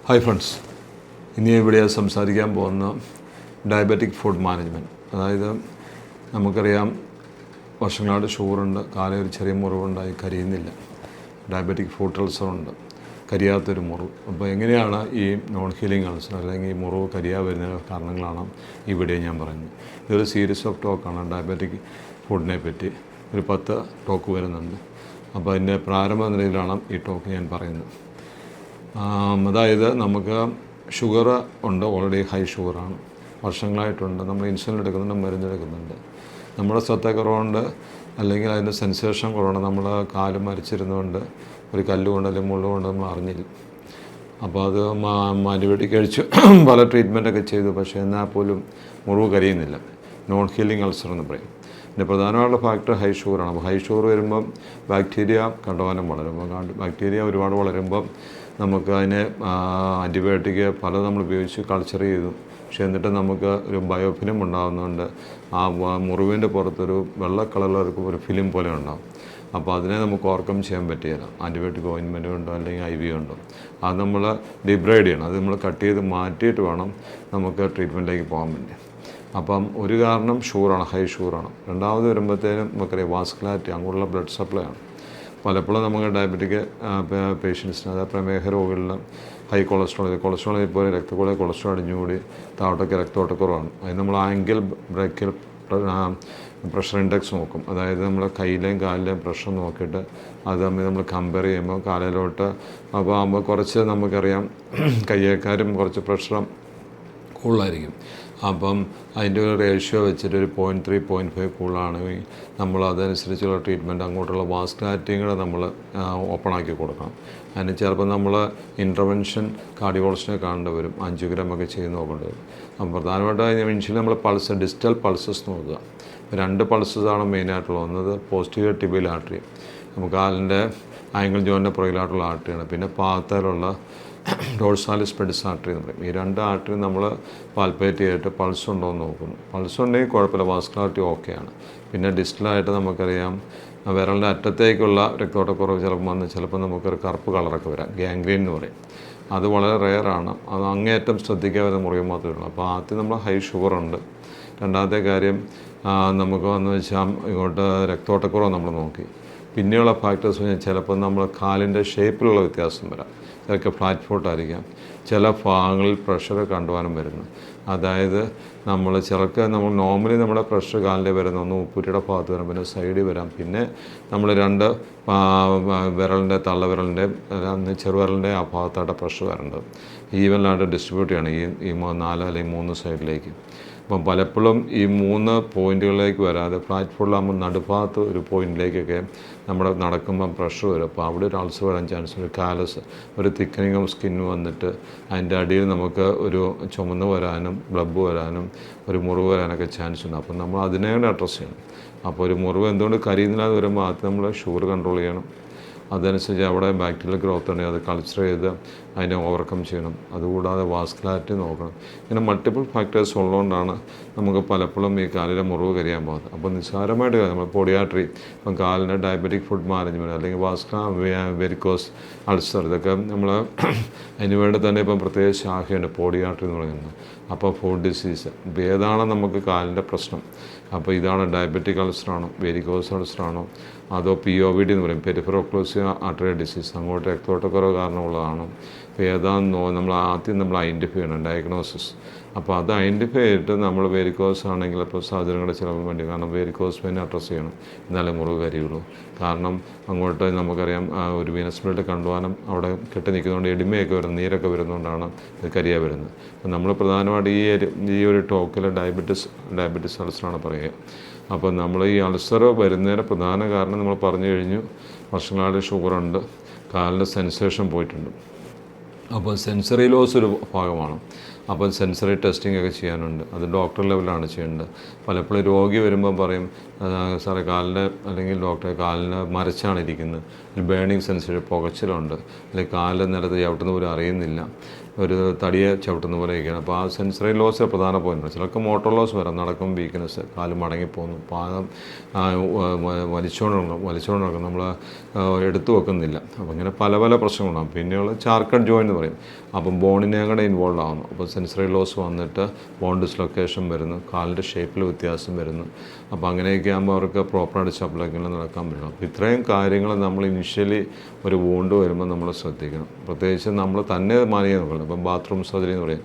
Hi friends, ഇനി ഇവിടെ സംസാരിക്കാൻ പോകുന്ന ഡയബറ്റിക് ഫുഡ് മാനേജ്മെൻറ്റ്. അതായത് നമുക്കറിയാം, വർഷങ്ങളായിട്ട് ഷുഗറുണ്ട്, കാലം ഒരു ചെറിയ മുറിവുണ്ടായി കരിയുന്നില്ല, ഡയബറ്റിക് ഫുഡ് അൾസറുണ്ട്, കരിയാത്തൊരു മുറിവ്. അപ്പോൾ എങ്ങനെയാണ് ഈ നോൺ ഹീലിംഗ് അൾസർ അല്ലെങ്കിൽ ഈ മുറിവ് കരിയാ വരുന്ന കാരണങ്ങളാണ് ഇവിടെ ഞാൻ പറയുന്നത്. ഇതൊരു സീരീസ് ഓഫ് ടോക്കാണ് ഡയബറ്റിക് ഫുഡിനെ പറ്റി. ഒരു 10 ടോക്ക് വരുന്നുണ്ട്. അപ്പോൾ അതിൻ്റെ പ്രാരംഭ നിലയിലാണ് ഈ ടോക്ക് ഞാൻ പറയുന്നത്. അതായത് നമുക്ക് ഷുഗർ ഉണ്ട്, ഓൾറെഡി ഹൈ ഷുഗറാണ്, വർഷങ്ങളായിട്ടുണ്ട്. നമ്മൾ ഇൻസുലിൻ എടുക്കുന്നുണ്ട്, മരുന്നെടുക്കുന്നുണ്ട്. നമ്മുടെ ശ്രദ്ധക്കുറവുണ്ട് അല്ലെങ്കിൽ അതിൻ്റെ സെൻസേഷൻ കുറവുണ്ട്. നമ്മൾ കാല് മരിച്ചിരുന്നുകൊണ്ട് ഒരു കല്ലുകൊണ്ട് അല്ലെങ്കിൽ മുള്ളുകൊണ്ട് നമ്മൾ അറിഞ്ഞില്ല. അപ്പോൾ അത് ആൻറ്റിബയോട്ടിക് കഴിച്ചു, പല ട്രീറ്റ്മെൻറ്റൊക്കെ ചെയ്തു. പക്ഷേ എന്നാൽ പോലും മുറിവ് കരിയുന്നില്ല. നോൺ ഹീലിംഗ് അൾസർ എന്ന് പറയും. ഇതിൻ്റെ പ്രധാനമായിട്ടുള്ള ഫാക്ടർ ഹൈ ഷുഗറാണ്. അപ്പോൾ ഹൈ ഷുഗർ വരുമ്പം ബാക്ടീരിയ കണ്ടമാനം വളരും. അപ്പോൾ ബാക്ടീരിയ ഒരുപാട് വളരുമ്പം നമുക്ക് അതിനെ ആൻറ്റിബയോട്ടിക് പലതും നമ്മൾ ഉപയോഗിച്ച് കൾച്ചർ ചെയ്തു. പക്ഷേ എന്നിട്ട് നമുക്ക് ഒരു ബയോഫിലിം ഉണ്ടാകുന്നതുകൊണ്ട് ആ മുറിവിൻ്റെ പുറത്തൊരു വെള്ള കളറിലൊരു ഒരു ഫിലിം പോലെ ഉണ്ടാകും. അപ്പോൾ അതിനെ നമുക്ക് ഓവർകം ചെയ്യാൻ പറ്റില്ല. ആൻറ്റിബയോട്ടിക് ഓയിൻമെൻറ്റ് ഉണ്ടോ അല്ലെങ്കിൽ IV ഉണ്ടോ, അത് നമ്മൾ ഡിബ്രൈഡ് ചെയ്യണം. അത് നമ്മൾ കട്ട് ചെയ്ത് മാറ്റിയിട്ട് വേണം നമുക്ക് ട്രീറ്റ്മെൻറ്റിലേക്ക് പോകാൻ വേണ്ടി. അപ്പം ഒരു കാരണം ഷുഗറാണ്, ഹൈ ഷുഗറാണ്. രണ്ടാമത് വരുമ്പോഴത്തേനും നമുക്കറിയാം വാസ്കുലാരിറ്റി, അങ്ങോട്ടുള്ള ബ്ലഡ് സപ്ലൈ ആണ്. പലപ്പോഴും നമുക്ക് ഡയബറ്റിക് പേഷ്യൻസിന്, അതായത് പ്രമേഹ രോഗികളിൽ ഹൈ കൊളസ്ട്രോൾ ഇപ്പോൾ രക്തക്കുഴലിൽ കൊളസ്ട്രോൾ അടിഞ്ഞുകൂടി താഴോട്ടൊക്കെ രക്തോട്ടക്കുറവാണ്. അതിന് നമ്മൾ ആംഗിൾ ബ്രേക്കിൽ പ്രഷർ ഇൻഡെക്സ് നോക്കും. അതായത് നമ്മൾ കയ്യിലെയും കാലിലെയും പ്രഷർ നോക്കിയിട്ട് അത് തമ്മിൽ നമ്മൾ കമ്പയർ ചെയ്യുമ്പോൾ കാലിലോട്ട് അപ്പോൾ ആകുമ്പോൾ കുറച്ച് നമുക്കറിയാം കയ്യേക്കാരും കുറച്ച് പ്രഷർ കൂടുതലായിരിക്കും. അപ്പം അതിൻ്റെ ഒരു റേഷ്യോ വെച്ചിട്ട് ഒരു 0.3, 0.5 കൂടുതലാണെങ്കിൽ നമ്മൾ അതനുസരിച്ചുള്ള ട്രീറ്റ്മെൻറ്റ്, അങ്ങോട്ടുള്ള വാസ്കുലാരിറ്റിയും കൂടെ നമ്മൾ ഓപ്പണാക്കി കൊടുക്കണം. അതിന് ചിലപ്പോൾ നമ്മൾ ഇൻ്റർവെൻഷൻ കാർഡിയോളജിസ്റ്റിനെ കാണേണ്ടി വരും, ആൻജിയോഗ്രാമൊക്കെ ചെയ്ത് നോക്കേണ്ടി വരും. അപ്പം പ്രധാനമായിട്ടും ഇനിഷ്യലി നമ്മൾ ഡിജിറ്റൽ പൾസസ് നോക്കുക. 2 പൾസസാണ് മെയിനായിട്ടുള്ളത്. ഒന്നത് പോസ്റ്റീരിയർ ടിബിയൽ ആർട്ടറി, നമുക്ക് കാലിൻ്റെ ആംഗിൾ ജോയിൻ്റെ പുറകിലായിട്ടുള്ള ആർട്ടറിയാണ്. പിന്നെ പാദത്തിലുള്ള ഡോർസാലിസ് പെഡിസ് ആർട്ടറി എന്ന് പറയും. ഈ 2 ആർട്ടറി നമ്മൾ പാൽപ്പേറ്റ് ചെയ്തിട്ട് പൾസ് ഉണ്ടോ എന്ന് നോക്കുന്നു. പൾസ് ഉണ്ടെങ്കിൽ കുഴപ്പമില്ല, വാസ്കുലാരിറ്റി ഓക്കെയാണ്. പിന്നെ ഡിസ്റ്റലായിട്ട് നമുക്കറിയാം വിരലിൻ്റെ അറ്റത്തേക്കുള്ള രക്തോട്ടക്കുറവ് ചിലപ്പോൾ വന്ന് ചിലപ്പോൾ നമുക്കൊരു കറുപ്പ് കളറൊക്കെ വരാം, ഗാംഗ്രീൻ എന്ന് പറയും. അത് വളരെ റെയറാണ്. അത് അങ്ങേയറ്റം ശ്രദ്ധിക്കാൻ വരുന്ന മുറിവ് മാത്രമേ ഉള്ളൂ. അപ്പോൾ ആദ്യം നമ്മൾ ഹൈ ഷുഗറുണ്ട്. രണ്ടാമത്തെ കാര്യം നമുക്ക് വന്നു വെച്ചാൽ ഇങ്ങോട്ട് രക്തോട്ടക്കുറവ് നമ്മൾ നോക്കി. പിന്നെയുള്ള ഫാക്ടേഴ്സ് പറഞ്ഞാൽ ചിലപ്പോൾ നമ്മൾ കാലിൻ്റെ ഷേപ്പിലുള്ള വ്യത്യാസം വരാം. ചിലർക്ക് ഫ്ലാറ്റ് ഫുട്ടായിരിക്കാം. ചില ഭാഗങ്ങളിൽ പ്രഷർ കണ്ടുവാനും വരുന്നു. അതായത് ചിലർക്ക് നമ്മൾ നോർമലി നമ്മുടെ പ്രഷർ കാലിൻ്റെ വരുന്ന ഒന്ന് ഉപ്പൂറ്റിയുടെ ഭാഗത്ത് വരാം, പിന്നെ സൈഡിൽ വരാം. പിന്നെ നമ്മൾ 2 വിരലിൻ്റെ തള്ളവിരലിൻ്റെ ചെറുവിരലിൻ്റെ ആ ഭാഗത്തായിട്ട് പ്രഷർ വരേണ്ടത് ഈവനായിട്ട് ഡിസ്ട്രിബ്യൂട്ട് ചെയ്യണം ഈ 4 അല്ലെങ്കിൽ 3 സൈഡിലേക്ക്. അപ്പം പലപ്പോഴും ഈ 3 പോയിൻറ്റുകളിലേക്ക് വരാതെ ഫ്ലാറ്റ് ഫുള്ളാകുമ്പോൾ നടുഭാഗത്ത് ഒരു പോയിൻറ്റിലേക്കൊക്കെ നമ്മുടെ നടക്കുമ്പം പ്രഷർ വരും. അപ്പോൾ അവിടെ ഒരു അൾസർ വരാൻ ചാൻസ്, ഒരു കാലസ്, ഒരു തിക്കനിങ് ഓഫ് സ്കിൻ വന്നിട്ട് അതിൻ്റെ അടിയിൽ നമുക്ക് ഒരു ചുമന്ന് വരാനും ബ്ലബ് വരാനും ഒരു മുറിവ് വരാനൊക്കെ ചാൻസ് ഉണ്ട്. അപ്പം നമ്മൾ അതിനെ കൂടെ അഡ്രസ്സ് ചെയ്യണം. അപ്പോൾ ഒരു മുറിവ് എന്തുകൊണ്ട് കരിയുന്നില്ലാതെ വരുമ്പോൾ ആദ്യം നമ്മൾ ഷുഗർ കൺട്രോൾ ചെയ്യണം. അതനുസരിച്ച് അവിടെ ബാക്ടീരിയൽ ഗ്രോത്ത് ഉണ്ടെങ്കിൽ അത് കൾച്ചർ ചെയ്ത് അതിനെ ഓവർകം ചെയ്യണം. അതുകൂടാതെ വാസ്കുലാരിറ്റി നോക്കണം. ഇങ്ങനെ മൾട്ടിപ്പിൾ ഫാക്ടേഴ്സ് ഉള്ളതുകൊണ്ടാണ് നമുക്ക് പലപ്പോഴും ഈ കാലിലെ മുറിവ് കരിയാൻ പോകുന്നത്. അപ്പോൾ നിസ്സാരമായിട്ട് നമ്മൾ പോഡിയാട്രി, ഇപ്പം കാലിൻ്റെ ഡയബറ്റിക് ഫുഡ് മാനേജ്മെൻറ്റ് അല്ലെങ്കിൽ വെരിക്കോസ് അൾസർ, ഇതൊക്കെ നമ്മൾ അതിന് വേണ്ടി തന്നെ ഇപ്പം പ്രത്യേക ശാഖയുണ്ട്, പോഡിയാട്രി എന്ന് പറയുന്നത്. അപ്പോൾ ഫുഡ് ഡിസീസ്, ഇപ്പോൾ ഏതാണ് നമുക്ക് കാലിൻ്റെ പ്രശ്നം, അപ്പോൾ ഇതാണ് ഡയബറ്റിക് അൾസറാണോ, വെരിക്കോസ് അൾസറാണോ, അതോ POVD എന്ന് പറയും, പെരിഫറൽ ഒക്ലൂസീവ് ആർട്ടറി ഡിസീസ്, അങ്ങോട്ട് രക്തോട്ടക്കുറവ് കാരണമുള്ളതാണോ, അപ്പോൾ ഏതാണെന്നോ നമ്മൾ ആദ്യം ഐഡൻറ്റിഫൈ ചെയ്യണം, ഡയഗ്നോസിസ്. അപ്പോൾ അത് ഐഡൻറ്റിഫൈ ചെയ്തിട്ട് നമ്മൾ വെരിക്കോസ് ആണെങ്കിൽ ഇപ്പോൾ സാഹചര്യങ്ങളുടെ ചിലവ് വേണ്ടി, കാരണം വെരിക്കോസ് വെയിൻ അഡ്രസ്സ് ചെയ്യണം, എന്നാലേ മുറിവ് കരിയുള്ളൂ. കാരണം അങ്ങോട്ട് നമുക്കറിയാം ഒരു വീനസ് ബ്ലഡ് കണ്ടുവാനും അവിടെ കെട്ടി നിൽക്കുന്നതുകൊണ്ട് എഡിമയൊക്കെ വരുന്നത്, നീരൊക്കെ വരുന്നതുകൊണ്ടാണ് ഇത് കരിയ വരുന്നത്. അപ്പോൾ നമ്മൾ പ്രധാനമായിട്ട് ഈ ഒരു ടോക്കിൽ ഡയബറ്റിസ് അൾസറാണ് പറയുക. അപ്പോൾ നമ്മൾ ഈ അൾസർ വരുന്നതിന് പ്രധാന കാരണം നമ്മൾ പറഞ്ഞു കഴിഞ്ഞു, വർഷങ്ങളായിട്ട് ഷുഗറുണ്ട്, കാലിൻ്റെ സെൻസേഷൻ പോയിട്ടുണ്ട്. അപ്പോൾ സെൻസറി ലോസ് ഒരു ഭാഗമാണ്. അപ്പോൾ സെൻസറി ടെസ്റ്റിംഗ് ഒക്കെ ചെയ്യാനുണ്ട്, അത് ഡോക്ടർ ലെവലാണ് ചെയ്യേണ്ടത്. പലപ്പോഴും രോഗി വരുമ്പോൾ പറയും, സാറേ കാലിൻ്റെ അല്ലെങ്കിൽ ഡോക്ടറെ കാലിന് മരച്ചാണ് ഇരിക്കുന്നത്, ബേണിങ് സെൻസറി പുകച്ചിലുണ്ട്, അല്ലെങ്കിൽ കാലിൻ്റെ നിലത്ത് ചവിട്ടുന്ന പോലും അറിയുന്നില്ല, ഒരു തടിയെ ചവിട്ടുന്ന പോലെ ഇരിക്കുകയാണ്. അപ്പോൾ ആ സെൻസറി ലോസ് പ്രധാന പോയിൻ്റ്. ചിലർക്ക് മോട്ടോർ ലോസ് വരാം, നടക്കും വീക്ക്നെസ്, കാല് മടങ്ങിപ്പോകുന്നു, പാദം വലിച്ചുകൊണ്ട് നടക്കും, നമ്മൾ എടുത്തു വെക്കുന്നില്ല. അപ്പോൾ ഇങ്ങനെ പല പ്രശ്നങ്ങളുണ്ടാകും. പിന്നെയുള്ള ചാർക്കട്ട് ജോയിൻ്റ് പറയും. അപ്പം ബോണിനെ കൂടെ ഇൻവോൾവ് ആവുന്നു. അപ്പോൾ സെൻസറി ലോസ് വന്നിട്ട് ബോൺ ഡിസ്ലൊക്കേഷൻ വരുന്നു, കാലിൻ്റെ ഷേപ്പിൽ വ്യത്യാസം വരുന്നു. അപ്പോൾ അങ്ങനെയൊക്കെ ആകുമ്പോൾ അവർക്ക് പ്രോപ്പറായിട്ട് ചപ്പലൊക്കെ നടക്കാൻ പറ്റണം. അപ്പോൾ ഇത്രയും കാര്യങ്ങൾ നമ്മൾ ഇനിഷ്യലി ഒരു വൂണ്ട് വരുമ്പോൾ നമ്മൾ ശ്രദ്ധിക്കണം. പ്രത്യേകിച്ച് നമ്മൾ തന്നെ മാനേജ് നോക്കണം. ഇപ്പം ബാത്റൂം സർജറി എന്ന് പറയും,